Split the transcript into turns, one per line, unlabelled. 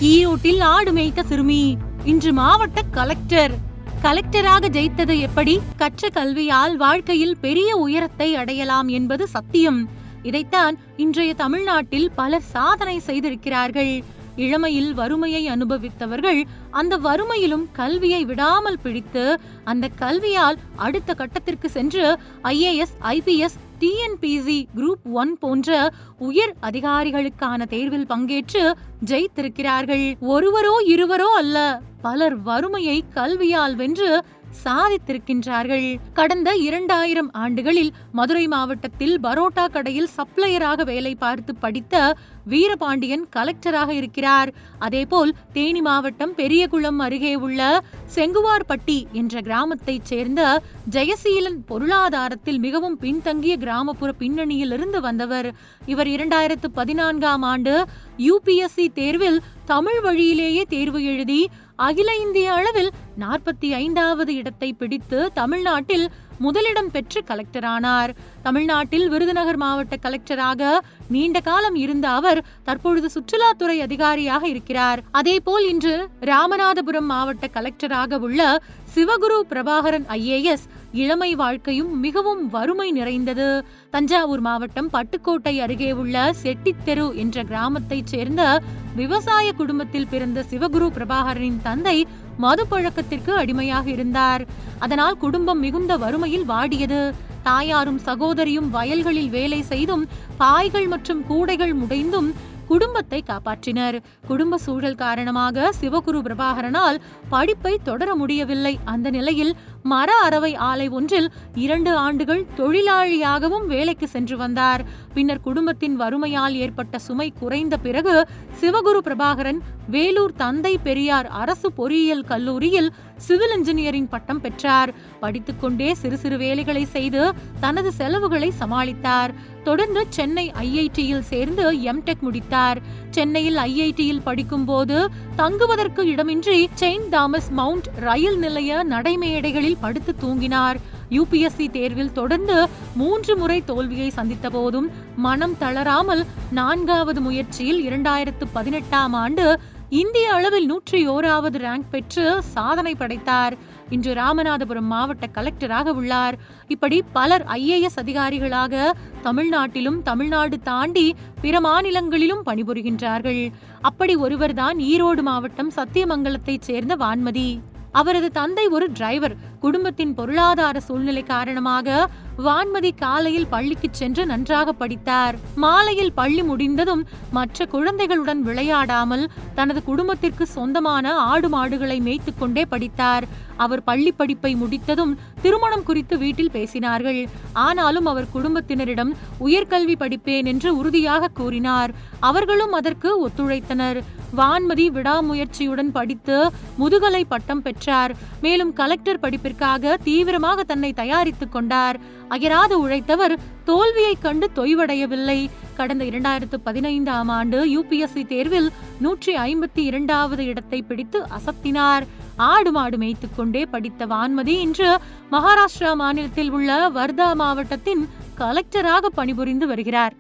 ஈரோட்டில் ஆடு மேய்த்த சிறுமி இன்று மாவட்ட கலெக்டராக ஜெயித்தது எப்படி? கற்ற கல்வியால் வாழ்க்கையில் பெரிய உயரத்தை அடையலாம் என்பது சத்தியம். இதைத்தான் இன்றைய தமிழ்நாட்டில் பலர் சாதனை செய்திருக்கிறார்கள். இளமையில் வறுமையை அனுபவித்தவர்கள் அந்த வறுமையிலும் கல்வியை விடாமல் பிடித்து அந்த கல்வியால் அடுத்த கட்டத்திற்கு சென்று IAS, IPS, TNPC, Group 1 போன்ற உயர் அதிகாரிகளுக்கான தேர்வில் பங்கேற்று ஜெயித்திருக்கிறார்கள். ஒருவரோ இருவரோ அல்ல, பலர் வறுமையை கல்வியால் வென்று சாதித்திருக்கின்றார்கள். கடந்த 2000 ஆண்டுகளில் மதுரை மாவட்டத்தில் பரோட்டா கடையில் சப்ளையராக வேலை பார்த்து படித்த வீரபாண்டியன் கலெக்டராக இருக்கிறார். அதேபோல் தேனி மாவட்டம் பெரியகுளம் அருகே உள்ள செங்குவார்பட்டி என்ற கிராமத்தைச் சேர்ந்த ஜெயசீலன் பொருளாதாரத்தில் மிகவும் பின்தங்கிய கிராமப்புற பின்னணியில் இருந்து வந்தவர். இவர் 2014ஆம் ஆண்டு UPSC தேர்வில் தமிழ் வழியிலேயே தேர்வு எழுதி அகில இந்திய அளவில் 45வது இடத்தை பிடித்து தமிழ்நாட்டில் முதலிடம் பெற்று கலெக்டரானார். தமிழ்நாட்டில் விருதுநகர் மாவட்ட கலெக்டராக நீண்ட காலம் இருந்த அவர் தற்பொழுது சுற்றுலாத்துறை அதிகாரியாக இருக்கிறார். அதேபோல் இன்று ராமநாதபுரம் மாவட்ட கலெக்டராக உள்ள சிவகுரு பிரபாகரன் IAS இளமை வாழ்க்கையும் மிகவும் வறுமை நிறைந்தது. தஞ்சாவூர் மாவட்டம் பட்டுக்கோட்டை அருகே உள்ள செட்டித்தெரு என்ற கிராமத்தைச் சேர்ந்த விவசாய குடும்பத்தில் பிறந்த சிவகுரு பிரபாகரனின் தந்தை மது பழக்கத்திற்கு அடிமையாக இருந்தார். அதனால் குடும்பம் மிகுந்த வறுமையில் வாடியது. தாயாரும் சகோதரியும் வயல்களில் வேலை செய்தும் பாய்கள் மற்றும் கூடைகள் முடைந்தும் குடும்பத்தை காப்பாற்றினர். குடும்ப சூழல் காரணமாக சிவகுரு பிரபாகரனால் படிப்பை தொடர முடியவில்லை. அந்த நிலையில் மர அரவை ஆலை ஒன்றில் 2 ஆண்டுகள் தொழிலாளியாகவும் வேலைக்கு சென்று வந்தார். பின்னர் குடும்பத்தின் வறுமையால் ஏற்பட்ட சுமை குறைந்த பிறகு சிவகுரு பிரபாகரன் வேலூர் தந்தை பெரியார் அரசு பொறியியல் கல்லூரியில் சிவில் இன்ஜினியரிங் பட்டம் பெற்றார். படித்துக்கொண்டே சிறு சிறு வேலைகளை செய்து தனது செலவுகளை சமாளித்தார். தொடர்ந்து சென்னை IITயில் சேர்ந்து MTech முடித்தார். சென்னையில் IITயில் படிக்கும் போது தங்குவதற்கு இடமின்றி செயின்ட் தாமஸ் மவுண்ட் ரயில் நிலைய நடைமேடைகளில் படுத்து தூங்கினார். UPSC தேர்வில் தொடர்ந்து 3 முறை தோல்வியை சந்தித்த போதும் மனம் தளராமல் 4வது முயற்சியில் 2018ஆம் ஆண்டு இந்திய அளவில் 101வது ரேங்க் பெற்று சாதனை படைத்தார். இன்று ராமநாதபுரம் மாவட்ட கலெக்டராக உள்ளார். இப்படி பலர் IAS அதிகாரிகளாக தமிழ்நாட்டிலும் தமிழ்நாடு தாண்டி பிற மாநிலங்களிலும் பணிபுரிகின்றார்கள். அப்படி ஒருவர்தான் ஈரோடு மாவட்டம் சத்தியமங்கலத்தைச் சேர்ந்த வான்மதி. அவரது தந்தை ஒரு டிரைவர். குடும்பத்தின் பொருளாதார சூழ்நிலை காரணமாக வான்மதி காலையில் பள்ளிக்கு சென்று நன்றாக படித்தார். மாலையில் பள்ளி முடிந்ததும் மற்ற குழந்தைகளுடன் விளையாடாமல் தனது குடும்பத்திற்கு சொந்தமான ஆடு மாடுகளை மேய்த்து கொண்டே படித்தார். அவர் பள்ளி படிப்பை முடித்ததும் திருமணம் குறித்து வீட்டில் பேசினார்கள். ஆனாலும் அவர் குடும்பத்தினரிடம் உயர்கல்வி படிப்பேன் என்று உறுதியாக கூறினார். அவர்களும் அதற்கு ஒத்துழைத்தனர். வான்மதி விடாமுயற்சியுடன் படித்து முதுகலை பட்டம் பெற்றார். மேலும் கலெக்டர் படிப்பிற்காக தீவிரமாக தன்னை தயாரித்துக் கொண்டார். அயராது உழைத்தவர் தோல்வியை கண்டு தொய்வடையவில்லை. கடந்த 2015ஆம் ஆண்டு UPSC தேர்வில் 152வது இடத்தை பிடித்து அசத்தினார். ஆடு மாடு மேய்த்துக் கொண்டே படித்த வான்மதி இன்று மகாராஷ்டிரா மாநிலத்தில் உள்ள வர்தா மாவட்டத்தின் கலெக்டராக பணிபுரிந்து வருகிறார்.